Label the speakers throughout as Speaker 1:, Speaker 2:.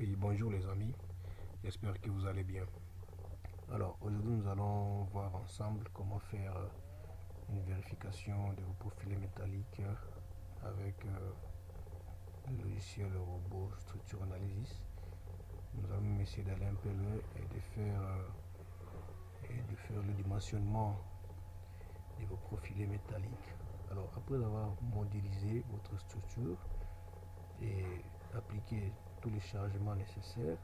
Speaker 1: Oui, bonjour les amis, j'espère que vous allez bien. Alors aujourd'hui nous allons voir ensemble comment faire une vérification de vos profils métalliques avec le logiciel robot Structure Analysis. Nous allons même essayer d'aller un peu loin et de faire le dimensionnement de vos profils métalliques. Alors après avoir modélisé votre structure et appliqué tous les changements nécessaires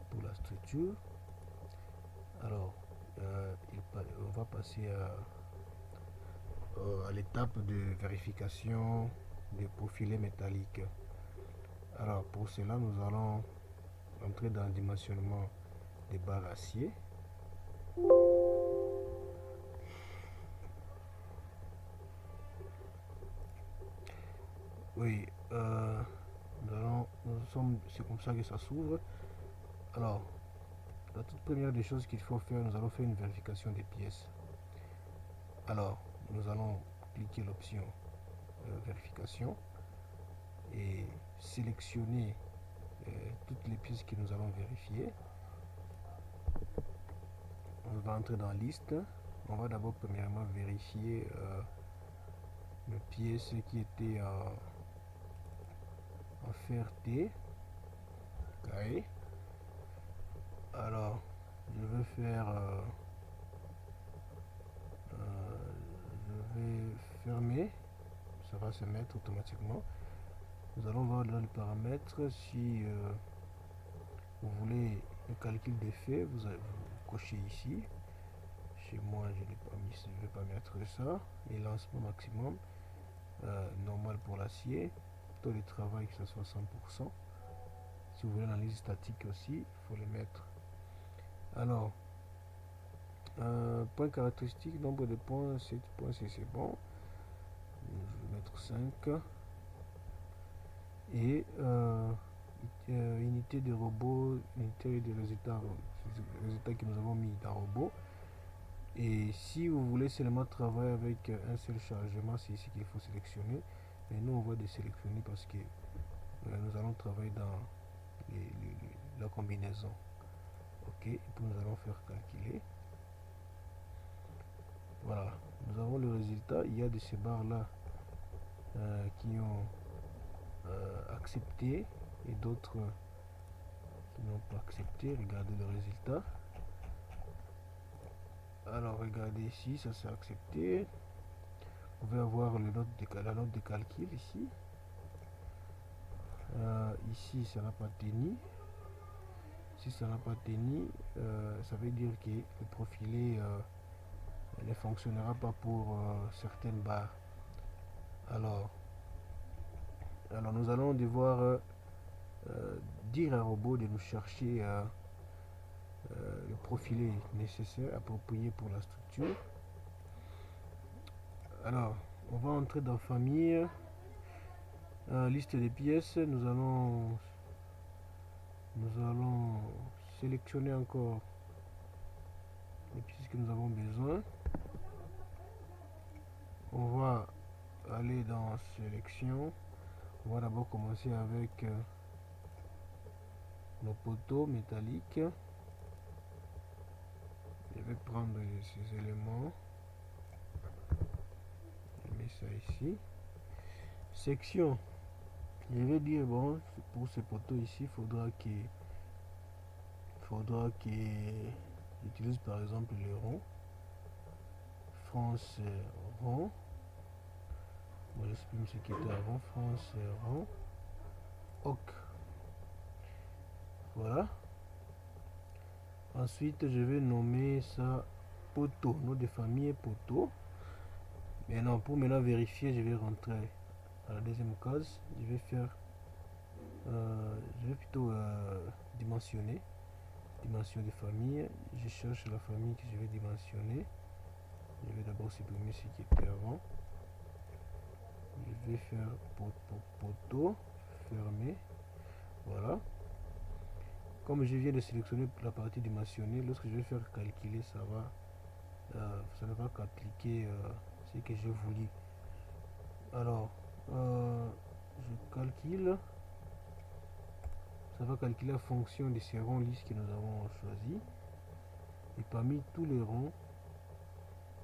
Speaker 1: pour la structure, alors on va passer à l'étape de vérification des profilés métalliques. Alors pour cela, nous allons entrer dans le dimensionnement des barres acier. Oui, c'est comme ça que ça s'ouvre. Alors, la toute première des choses qu'il faut faire, nous allons faire une vérification des pièces. Alors, nous allons cliquer l'option vérification et sélectionner toutes les pièces que nous allons vérifier. On va entrer dans liste. On va d'abord premièrement vérifier les pièces qui étaient en fer T carré. Alors, je vais faire je vais fermer, ça va se mettre automatiquement. Nous allons voir dans les paramètres si vous voulez le calcul des faits, vous cochez ici. Chez moi, je n'ai pas mis, je ne vais pas mettre ça. Et lancement maximum, normal pour l'acier. Taux de travail que ce soit 100%. Si vous voulez l'analyse statique aussi, il faut le mettre. Alors, point caractéristique, nombre de points, 7 points, c'est bon. Je vais mettre 5. Et unité de robot, unité de résultats que nous avons mis dans robot. Et si vous voulez seulement travailler avec un seul chargement, c'est ici qu'il faut sélectionner. Mais nous, on va désélectionner parce que nous allons travailler dans la combinaison. Ok, et puis nous allons faire calculer. Voilà, nous avons le résultat. Il y a de ces barres là qui ont accepté et d'autres qui n'ont pas accepté. Regardez le résultat. Alors regardez ici, ça s'est accepté. Vous pouvez avoir la note de calcul ici. Ici, ça n'a pas tenu. Si ça n'a pas tenu, ça veut dire que le profilé ne fonctionnera pas pour certaines barres. Alors, nous allons devoir dire à un robot de nous chercher le profilé nécessaire, approprié pour la structure. Alors, on va entrer dans famille, liste des pièces. Nous allons sélectionner encore les pièces que nous avons besoin. On va aller dans sélection. On va d'abord commencer avec nos poteaux métalliques. Je vais prendre ces éléments. Je mets ça ici. Section. Je vais dire, bon, pour ces poteaux ici, il faudra qu'il utilise par exemple le rond. France rond. Moi, j'exprime ce qui était avant. France rond. OC. Voilà. Ensuite, je vais nommer ça poteau. Nom de famille poteau. Maintenant, pour maintenant vérifier, je vais rentrer à la deuxième case. Je vais plutôt dimensionner. Dimension de famille. Je cherche la famille que je vais dimensionner. Je vais d'abord supprimer ce qui était avant. Je vais faire poteau. Fermer. Voilà. Comme je viens de sélectionner la partie dimensionnée, lorsque je vais faire calculer, ça ne va qu'appliquer ce que j'ai voulu. Alors, je calcule Ça va calculer la fonction de ces ronds lisses que nous avons choisis. Et parmi tous les ronds,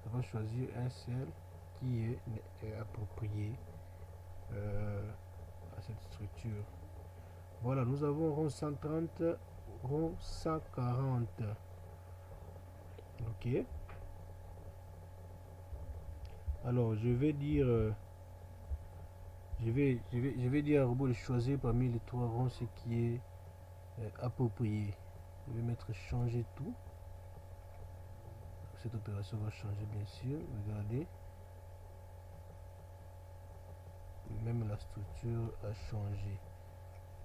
Speaker 1: ça va choisir un seul qui est approprié à cette structure. Voilà, nous avons rond 130, rond 140. Ok. Alors, je vais dire, je vais dire à robot de choisir parmi les trois ronds ce qui est approprié. Je vais mettre changer tout. Cette opération va changer bien sûr. Regardez. Et même la structure a changé.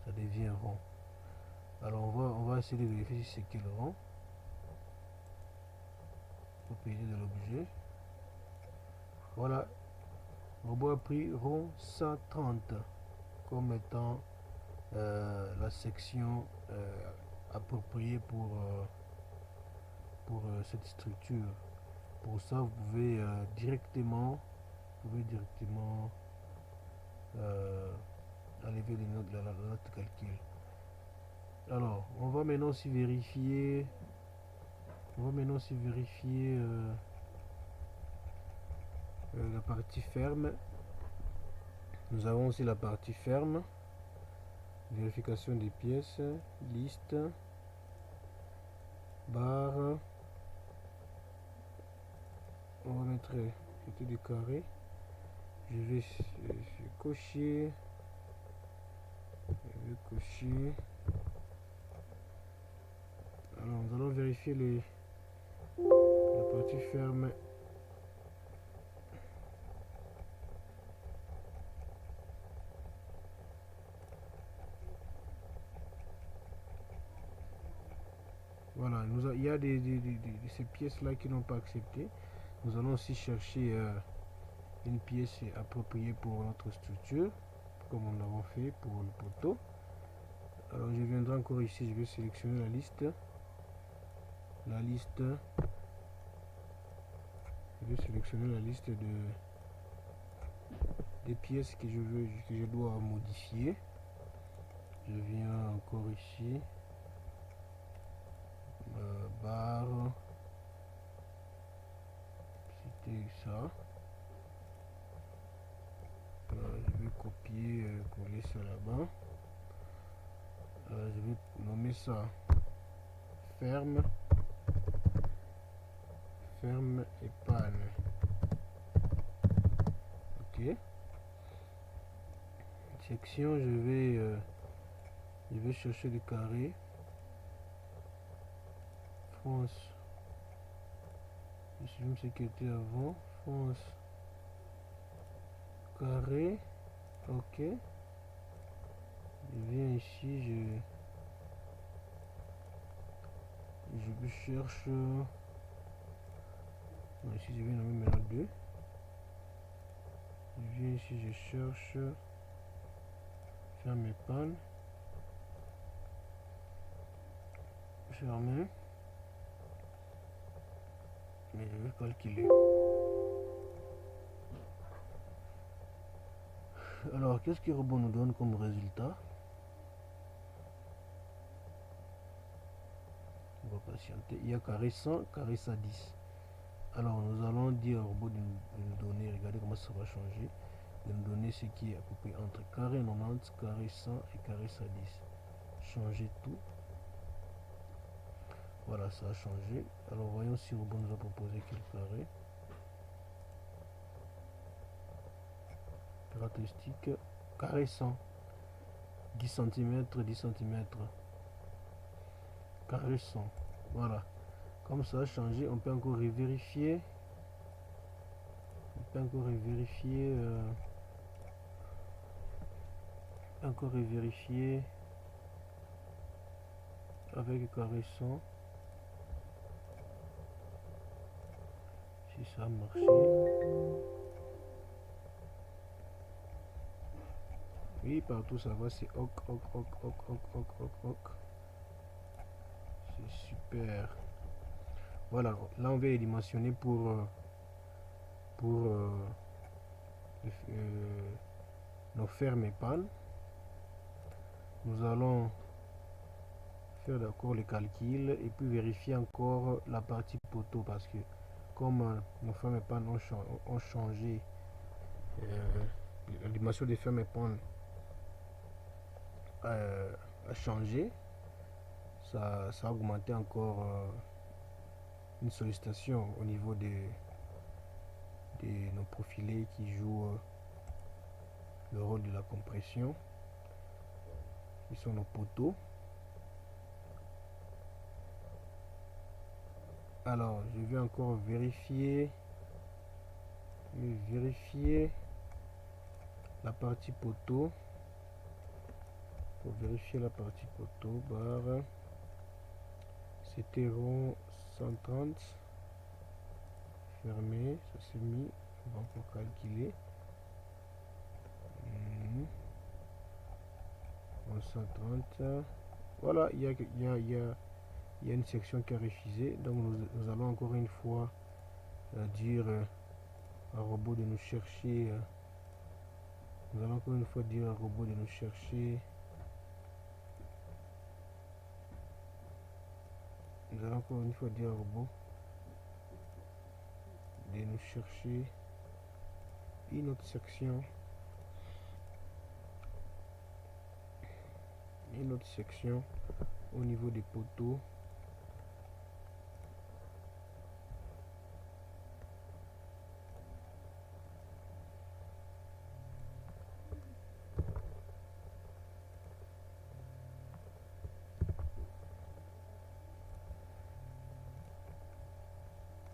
Speaker 1: Ça devient rond. Alors on va essayer de vérifier si c'est quel rond. Propriété de l'objet. Voilà. Le robot a pris rond 130 comme étant la section appropriée pour cette structure. Pour ça, vous pouvez directement enlever les notes, la note de calcul. Alors, on va maintenant aussi vérifier. La partie ferme. Nous avons aussi la partie ferme. Vérification des pièces, liste, barre. On va mettre du carré. Je vais cocher. Alors nous allons vérifier la partie ferme. Voilà, il y a ces pièces là qui n'ont pas accepté. Nous allons aussi chercher une pièce appropriée pour notre structure, comme on l'avait fait pour le poteau. Alors je viendrai encore ici, je vais sélectionner la liste. Je vais sélectionner la liste des pièces que je dois modifier. Je viens encore ici. Barre. C'était ça. Je vais copier, coller ça là-bas. Je vais nommer ça ferme et panne. Ok. Section, je vais chercher le carré. France. Je sais même ce qui était avant. France. Carré. Ok. Je viens ici, je cherche. Non, ici je vais nommer maintenant 2. Je viens ici, je cherche ferme et panne. Fermer. Mais je vais calculer. Alors, qu'est-ce que le robot nous donne comme résultat? On va patienter. Il y a carré 100, carré 110. Alors, nous allons dire au robot de nous donner, regardez comment ça va changer, de nous donner ce qui est approprié entre carré 90, carré 100 et carré 110. Changer tout. Voilà, ça a changé. Alors, voyons si le robot nous a proposé quel carré. Caractéristique, carré 100. 10 cm, 10 cm. Carré 100. Voilà. Comme ça a changé, on peut encore vérifier. Avec le carré 100 si ça a marché. Oui, partout ça va, c'est ok. C'est super. Voilà, là on va les dimensionner pour nos fermes et pannes. Nous allons faire encore le calcul et puis vérifier encore la partie poteau parce que comme nos fermes et pannes ont changé, la dimension des fermes et pannes a changé, ça a augmenté encore une sollicitation au niveau de nos profilés qui jouent le rôle de la compression, qui sont nos poteaux. Alors, je vais encore vérifier la partie poteau. Pour vérifier la partie poteau, barre, c'était rond 130, fermé, ça s'est mis, on va encore calculer. Rond 130, voilà, il y a une section qui a refusé, donc nous allons encore une fois dire au robot de nous chercher. Nous allons encore une fois dire au robot de nous chercher. Nous allons encore une fois dire au robot de nous chercher une autre section. Une autre section au niveau des poteaux.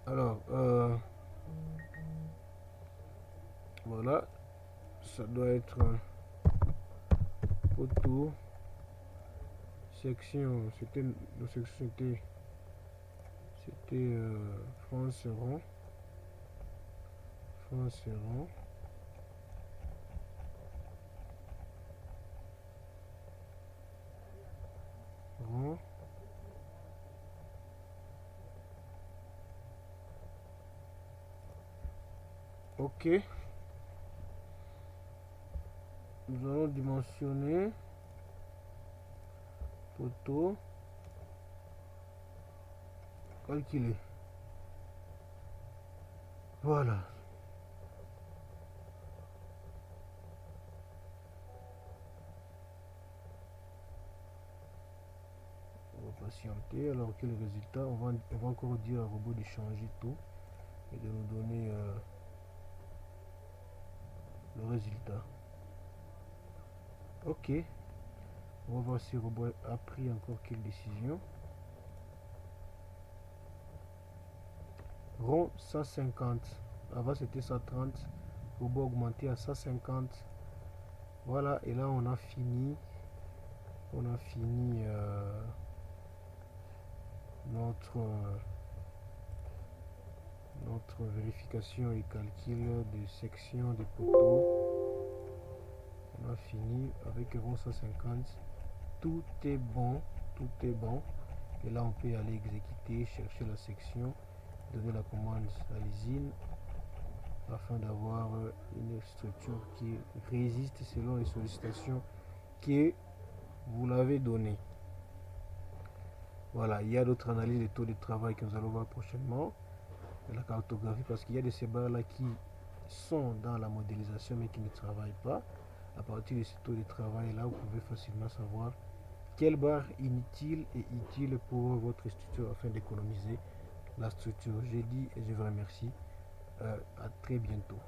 Speaker 1: Alors, voilà, ça doit être poteau, section, c'était France rond, rond, ok. Nous allons dimensionner poteau, calculer. Voilà. On va patienter. Alors quel résultat, on va encore dire au robot de changer tout et de nous donner le résultat. Ok. On va voir si le robot a pris encore quelle décision. Rond 150. Avant c'était 130. Robot augmenté à 150. Voilà, et là on a fini. Notre vérification et calcul de section des poteaux. On a fini avec rond 150. Tout est bon. Et là on peut aller exécuter, chercher la section, donner la commande à l'usine afin d'avoir une structure qui résiste selon les sollicitations que vous l'avez données. Voilà, il y a d'autres analyses des taux de travail que nous allons voir prochainement, de la cartographie, parce qu'il y a de ces barres là qui sont dans la modélisation mais qui ne travaillent pas. À partir de ces taux de travail là, vous pouvez facilement savoir quelle barre inutile et utile pour votre structure afin d'économiser la structure. J'ai dit et je vous remercie. À très bientôt.